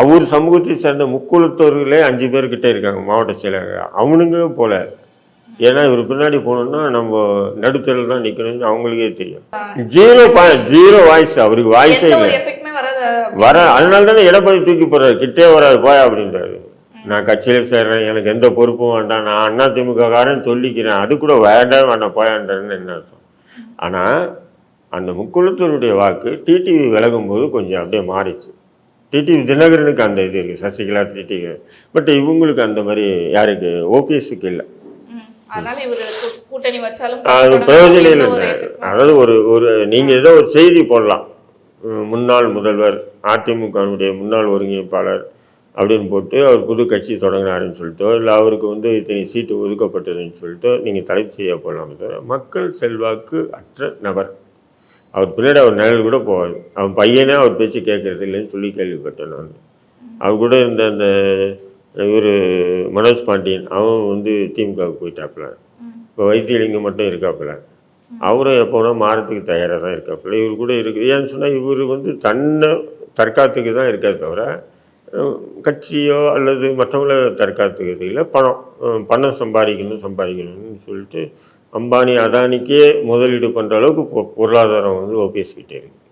அவர் சமூகத்தை சேர்ந்த முக்குளத்தோர்களே 5 பேர்கிட்ட இருக்காங்க மாவட்ட செயலாளர். அவனுங்க போல. ஏன்னா இவர் பின்னாடி போகணுன்னா நம்ம நடுத்தரில் தான் நிற்கணும்னு அவங்களுக்கே தெரியும். ஜீரோ வாய்ஸ், அவருக்கு வாய்ஸே இல்லை. அதனால தானே எடப்பாடி தூக்கி போடுறாரு, கிட்டே வராது போயா அப்படின்றாரு. நான் கட்சியில் சேர்றேன், எனக்கு எந்த பொறுப்பும் வேண்டாம், நான் அதிமுக காரன் சொல்லிக்கிறேன், அது கூட வேண்டாம் போயான்றன்னு என்ன அர்த்தம். ஆனால் அந்த முக்குளத்தூருடைய வாக்கு டிடிவி விலகும் போது கொஞ்சம் அப்படியே மாறிச்சு. டிடிவி தினகரனுக்கு அந்த இது இருக்குது, சசிகலா டிடிவி. பட் இவங்களுக்கு அந்த மாதிரி யாருக்கு, ஓபிஎஸ்க்கு இல்லை. அது பிரயோஜனம் இல்லை. அதாவது ஒரு நீங்கள் ஏதோ ஒரு செய்தி போடலாம், முன்னாள் முதல்வர் அதிமுகவுடைய முன்னாள் ஒருங்கிணைப்பாளர் அப்படின்னு போட்டு அவர் புது கட்சி தொடங்கினாருன்னு சொல்லிட்டோ, இல்லை அவருக்கு இத்தனை சீட்டு ஒதுக்கப்பட்டதுன்னு சொல்லிட்டு நீங்கள் தலைப்பு செய்ய போடலாமே தவிர, மக்கள் செல்வாக்கு அற்ற நபர். அவர் பின்னாடி அவர் நிழல் கூட போவாது. அவன் பையனே அவர் பேச்சு கேட்கறது இல்லைன்னு சொல்லி கேள்விப்பட்டேன் நான். அவர் கூட அந்த இவர் மனோஜ் பாண்டியன் அவன் திமுகவுக்கு போயிட்டாப்புல. இப்போ வைத்தியலிங்கம் மட்டும் இருக்காப்புல. அவரும் எப்போனா மாறத்துக்கு தயாராக தான் இருக்காப்புல. இவர் கூட இருக்குது. ஏன்னு சொன்னால் இவர் தன்னை தற்காத்துக்கு தான் இருக்கே தவிர கட்சியோ அல்லது மற்றவங்கள தற்காத்துக்கிறது இல்லை. பணம் சம்பாதிக்கணும்னு சொல்லிட்டு அம்பானி அதானிக்கே முதலீடு பண்ணுற அளவுக்கு பொருளாதாரம் ஓபிஎஸ் கிட்டே இருக்குது.